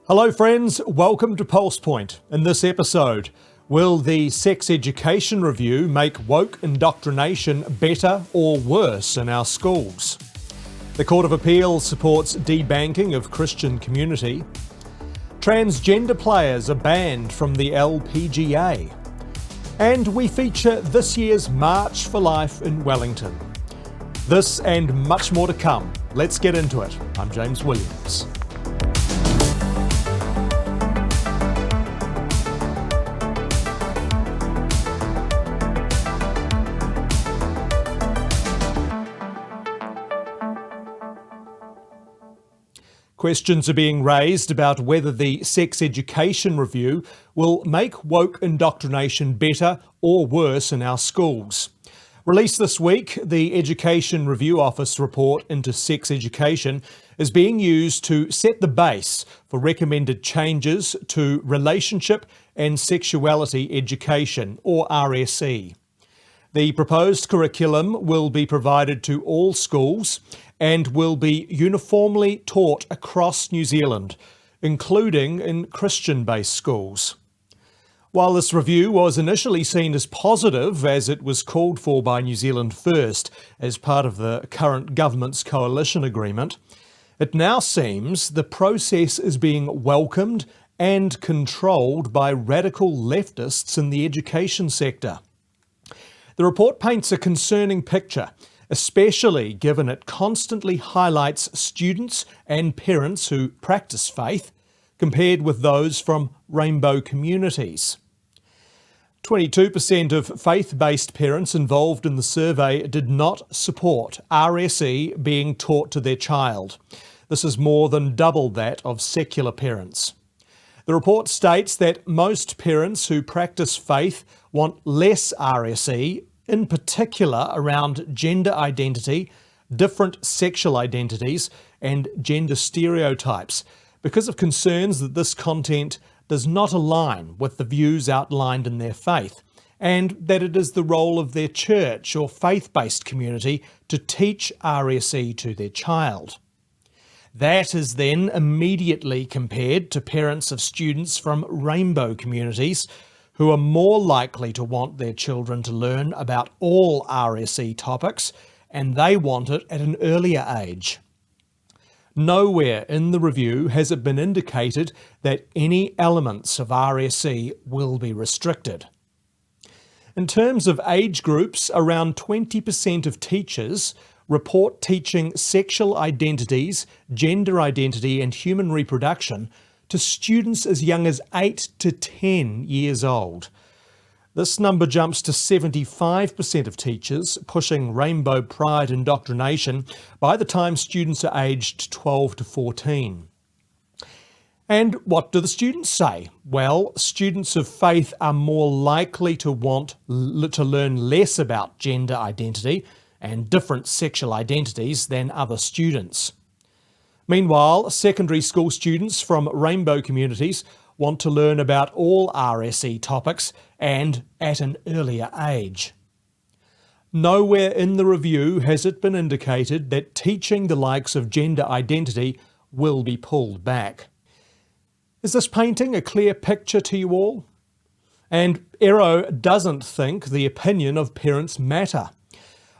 Hello friends, welcome to PulsePoint. In this episode, will the Sex Education Review make woke indoctrination better or worse in our schools? The Court of Appeal supports debanking of Christian Community. Transgender players are banned from the LPGA. And we feature this year's March for Life in Wellington. This and much more to come. Let's get into it. I'm James Williams. Questions are being raised about whether the Sex Education Review will make woke indoctrination better or worse in our schools. Released this week, the Education Review Office report into sex education is being used to set the base for recommended changes to relationship and sexuality education, or RSE. The proposed curriculum will be provided to all schools and will be uniformly taught across New Zealand, including in Christian-based schools. While this review was initially seen as positive, as it was called for by New Zealand First as part of the current government's coalition agreement, it now seems the process is being welcomed and controlled by radical leftists in the education sector. The report paints a concerning picture, especially given it constantly highlights students and parents who practice faith compared with those from rainbow communities. 22% of faith-based parents involved in the survey did not support RSE being taught to their child. This is more than double that of secular parents. The report states that most parents who practice faith want less RSE, in particular around gender identity, different sexual identities, and gender stereotypes, because of concerns that this content does not align with the views outlined in their faith, and that it is the role of their church or faith-based community to teach RSE to their child. That is then immediately compared to parents of students from rainbow communities who are more likely to want their children to learn about all RSE topics, and they want it at an earlier age. Nowhere in the review has it been indicated that any elements of RSE will be restricted. In terms of age groups, around 20% of teachers report teaching sexual identities, gender identity, and human reproduction to students as young as 8 to 10 years old. This number jumps to 75% of teachers pushing rainbow pride indoctrination by the time students are aged 12 to 14. And what do the students say? Well, students of faith are more likely to want to learn less about gender identity and different sexual identities than other students. Meanwhile, secondary school students from rainbow communities want to learn about all RSE topics and at an earlier age. Nowhere in the review has it been indicated that teaching the likes of gender identity will be pulled back. Is this painting a clear picture to you all? And Ero doesn't think the opinion of parents matter.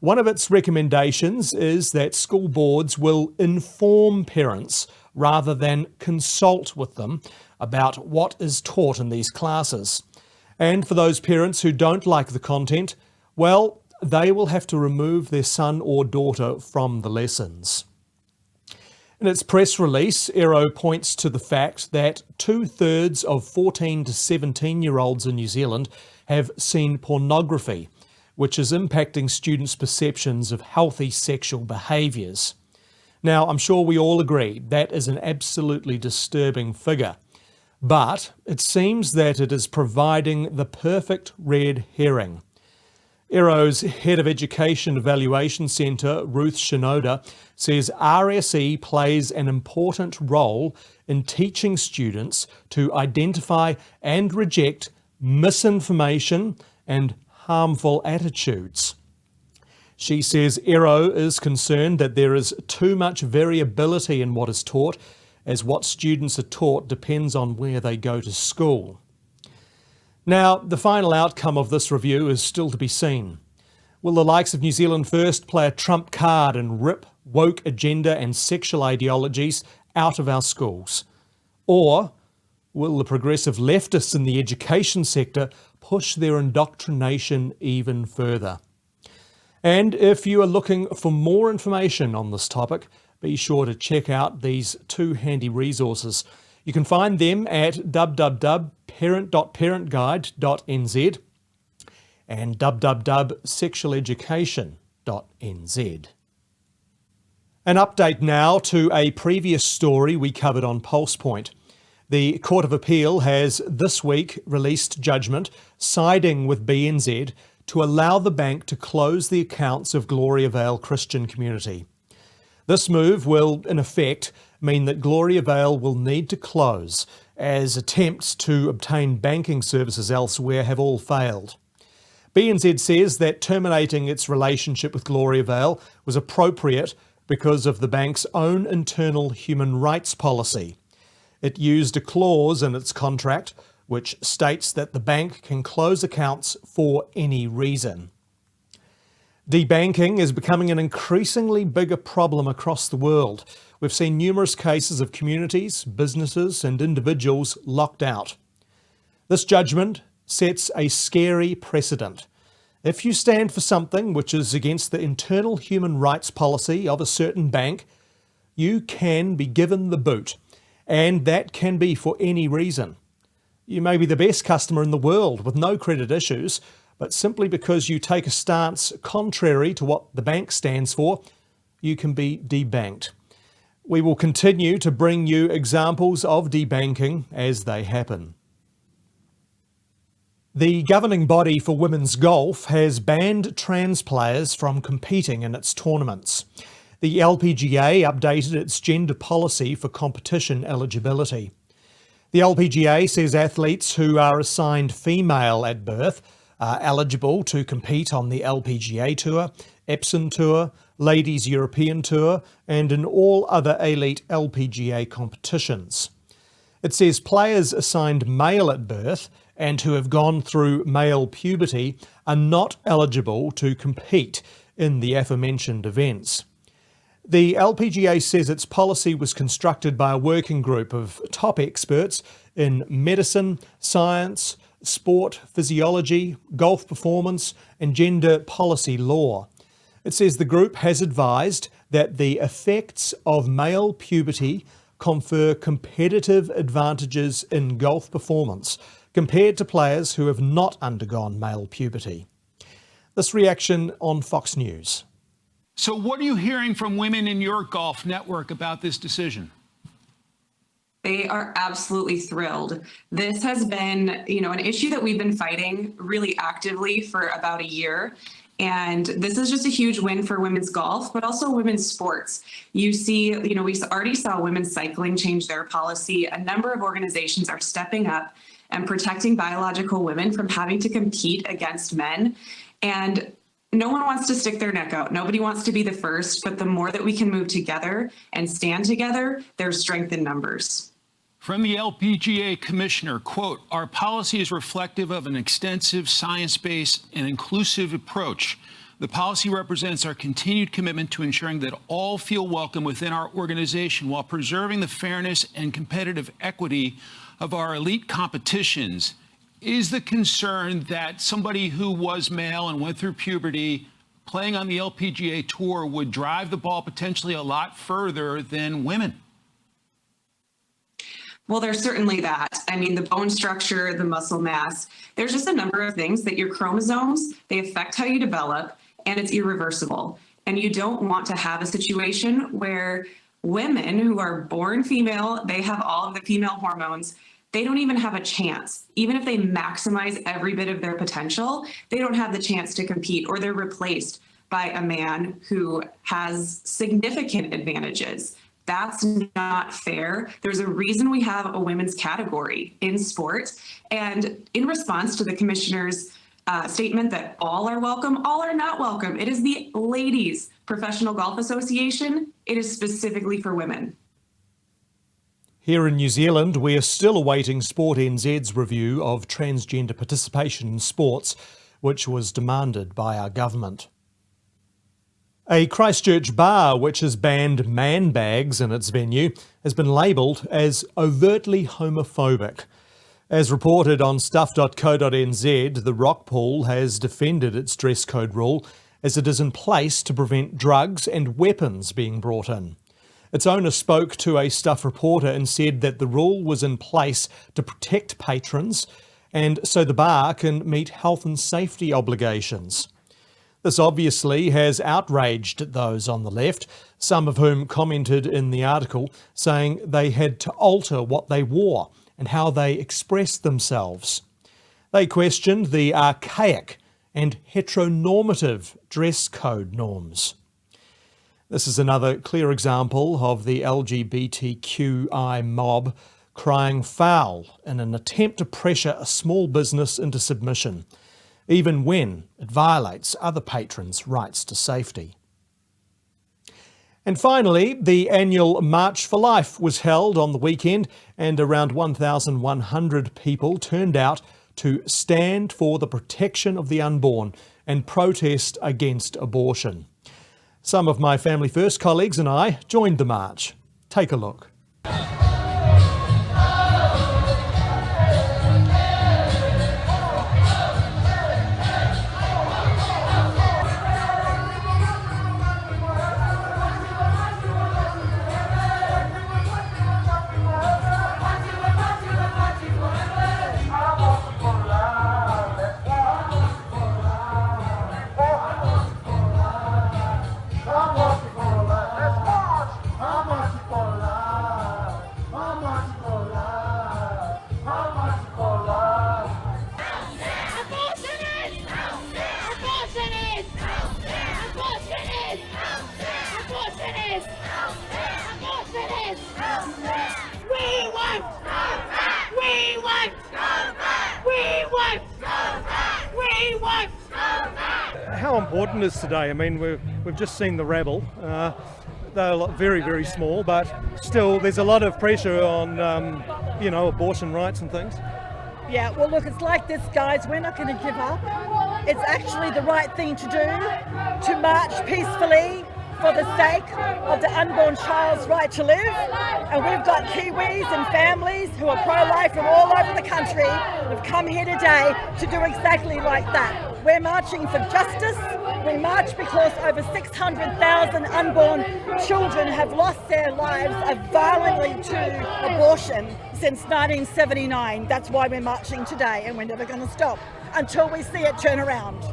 One of its recommendations is that school boards will inform parents rather than consult with them about what is taught in these classes. And for those parents who don't like the content, well, they will have to remove their son or daughter from the lessons. In its press release, Ero points to the fact that 2/3 of 14 to 17-year-olds in New Zealand have seen pornography, which is impacting students' perceptions of healthy sexual behaviours. Now, I'm sure we all agree that is an absolutely disturbing figure, but it seems that it is providing the perfect red herring. Ero's Head of Education Evaluation Centre, Ruth Shinoda, says RSE plays an important role in teaching students to identify and reject misinformation and harmful attitudes. She says Ero is concerned that there is too much variability in what is taught, as what students are taught depends on where they go to school. Now, the final outcome of this review is still to be seen. Will the likes of New Zealand First play a trump card and rip woke agenda and sexual ideologies out of our schools? Or will the progressive leftists in the education sector push their indoctrination even further? And if you are looking for more information on this topic, be sure to check out these two handy resources. You can find them at www.parent.parentguide.nz and www.sexualeducation.nz. An update now to a previous story we covered on PulsePoint. The Court of Appeal has this week released judgment siding with BNZ to allow the bank to close the accounts of Gloriavale Christian Community. This move will, in effect, mean that Gloriavale will need to close, as attempts to obtain banking services elsewhere have all failed. BNZ says that terminating its relationship with Gloriavale was appropriate because of the bank's own internal human rights policy. It used a clause in its contract which states that the bank can close accounts for any reason. Debanking is becoming an increasingly bigger problem across the world. We've seen numerous cases of communities, businesses and individuals locked out. This judgment sets a scary precedent. If you stand for something which is against the internal human rights policy of a certain bank, you can be given the boot, and that can be for any reason. You may be the best customer in the world with no credit issues, but simply because you take a stance contrary to what the bank stands for, you can be debanked. We will continue to bring you examples of debanking as they happen. The governing body for women's golf has banned trans players from competing in its tournaments. The LPGA updated its gender policy for competition eligibility. The LPGA says athletes who are assigned female at birth are eligible to compete on the LPGA Tour, Epsom Tour, Ladies European Tour, and in all other elite LPGA competitions. It says players assigned male at birth and who have gone through male puberty are not eligible to compete in the aforementioned events. The LPGA says its policy was constructed by a working group of top experts in medicine, science, sport, physiology, golf performance, and gender policy law. It says the group has advised that the effects of male puberty confer competitive advantages in golf performance compared to players who have not undergone male puberty. This reaction on Fox News. So what are you hearing from women in your golf network about this decision? They are absolutely thrilled. This has been, an issue that we've been fighting really actively for about a year. And this is just a huge win for women's golf, but also women's sports. You see, we already saw women's cycling change their policy. A number of organizations are stepping up and protecting biological women from having to compete against men. And no one wants to stick their neck out. Nobody wants to be the first, but the more that we can move together and stand together, there's strength in numbers. From the LPGA commissioner, quote, "Our policy is reflective of an extensive science-based and inclusive approach. The policy represents our continued commitment to ensuring that all feel welcome within our organization while preserving the fairness and competitive equity of our elite competitions." Is the concern that somebody who was male and went through puberty playing on the LPGA tour would drive the ball potentially a lot further than women? Well, there's certainly that. I mean, the bone structure, the muscle mass, there's just a number of things that your chromosomes, they affect how you develop, and it's irreversible. And you don't want to have a situation where women who are born female, they have all of the female hormones, they don't even have a chance. Even if they maximize every bit of their potential, they don't have the chance to compete, or they're replaced by a man who has significant advantages. That's not fair. There's a reason we have a women's category in sport. And in response to the commissioner's statement that all are welcome, all are not welcome. It is the Ladies Professional Golf Association. It is specifically for women. Here in New Zealand, we are still awaiting Sport NZ's review of transgender participation in sports, which was demanded by our government. A Christchurch bar which has banned man bags in its venue has been labelled as overtly homophobic. As reported on stuff.co.nz, the rock pool has defended its dress code rule as it is in place to prevent drugs and weapons being brought in. Its owner spoke to a Stuff reporter and said that the rule was in place to protect patrons and so the bar can meet health and safety obligations. This obviously has outraged those on the left, some of whom commented in the article saying they had to alter what they wore and how they expressed themselves. They questioned the archaic and heteronormative dress code norms. This is another clear example of the LGBTQI mob crying foul in an attempt to pressure a small business into submission, even when it violates other patrons' rights to safety. And finally, the annual March for Life was held on the weekend and around 1,100 people turned out to stand for the protection of the unborn and protest against abortion. Some of my Family First colleagues and I joined the march. Take a look. How important is today? I mean, we've just seen the rabble. They're very, very small, but still there's a lot of pressure on, abortion rights and things. Yeah, well look, it's like this, guys, we're not going to give up. It's actually the right thing to do, to march peacefully for the sake of the unborn child's right to live. And we've got Kiwis and families who are pro-life from all over the country who've come here today to do exactly like that. We're marching for justice. We march because over 600,000 unborn children have lost their lives violently to abortion since 1979. That's why we're marching today, and we're never going to stop until we see it turn around.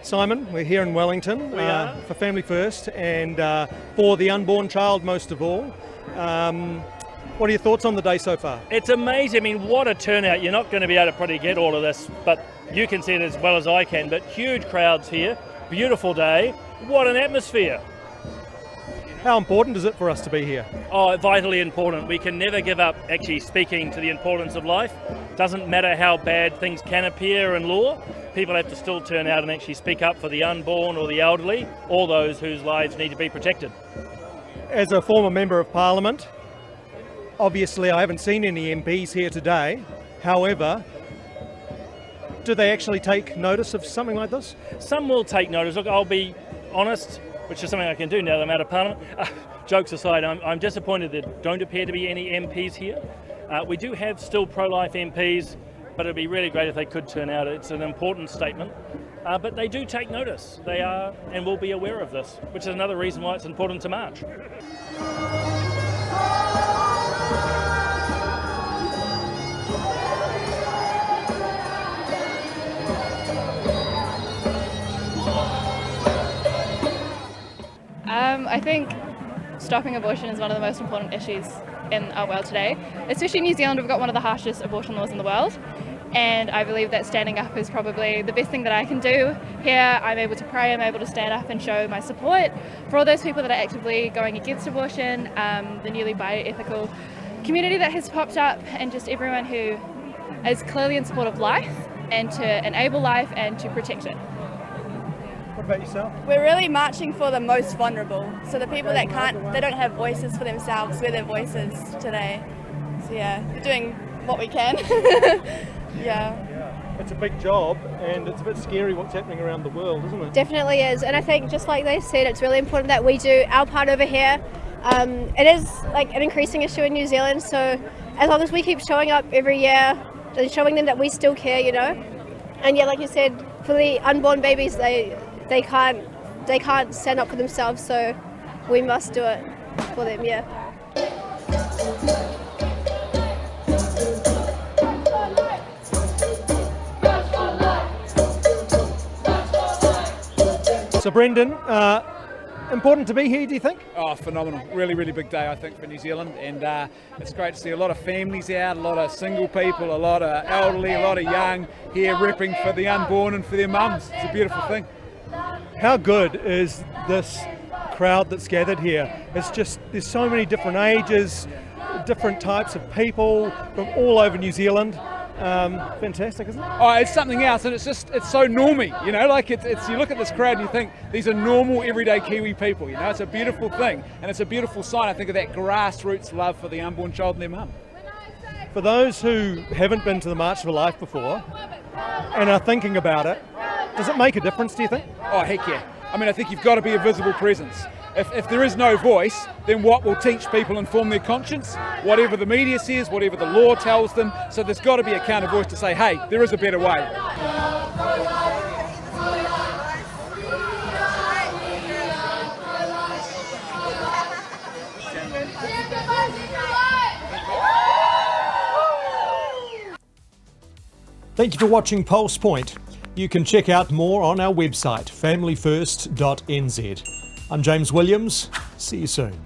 Simon, we're here in Wellington for Family First and for the unborn child most of all. What are your thoughts on the day so far? It's amazing. I mean, what a turnout. You're not going to be able to probably get all of this, but you can see it as well as I can. But huge crowds here, beautiful day. What an atmosphere. How important is it for us to be here? Oh, vitally important. We can never give up actually speaking to the importance of life. Doesn't matter how bad things can appear in law. People have to still turn out and actually speak up for the unborn or the elderly, or those whose lives need to be protected. As a former Member of Parliament, obviously I haven't seen any MPs here today. However, do they actually take notice of something like this? Some will take notice. Look, I'll be honest, which is something I can do now that I'm out of Parliament. Jokes aside, I'm disappointed there don't appear to be any MPs here. We do have still pro-life MPs, but it'd be really great if they could turn out. It's an important statement, but they do take notice. They are and will be aware of this, which is another reason why it's important to march. I think stopping abortion is one of the most important issues in our world today. Especially in New Zealand, we've got one of the harshest abortion laws in the world. And I believe that standing up is probably the best thing that I can do here. I'm able to pray, I'm able to stand up and show my support for all those people that are actively going against abortion, the newly bioethical community that has popped up, and just everyone who is clearly in support of life and to enable life and to protect it. What about yourself? We're really marching for the most vulnerable. So the people that they don't have voices for themselves, we're their voices today. So yeah, we're doing what we can. Yeah. It's a big job and it's a bit scary what's happening around the world, isn't it? Definitely is, and I think just like they said, it's really important that we do our part over here. It is like an increasing issue in New Zealand, so as long as we keep showing up every year and showing them that we still care, you know. And yeah, like you said, for the unborn babies, they can't stand up for themselves, so we must do it for them, yeah. So Brendan, important to be here, do you think? Oh, phenomenal. Really, really big day, I think, for New Zealand. And it's great to see a lot of families out, a lot of single people, a lot of elderly, a lot of young here repping for the unborn and for their mums. It's a beautiful thing. How good is this crowd that's gathered here? It's just, there's so many different ages, different types of people from all over New Zealand. Fantastic, isn't it? Oh, it's something else, and it's so normy, you know, like it's you look at this crowd and you think these are normal everyday Kiwi people, you know. It's a beautiful thing, and it's a beautiful sign, I think, of that grassroots love for the unborn child and their mum. For those who haven't been to the March for Life before and are thinking about it, does it make a difference, do you think? Oh, heck yeah. I mean, I think you've got to be a visible presence. If there is no voice, then what will teach people and form their conscience? Whatever the media says, whatever the law tells them. So there's got to be a counter voice to say, hey, there is a better way. Thank you for watching PulsePoint. You can check out more on our website, familyfirst.nz. I'm James Williams. See you soon.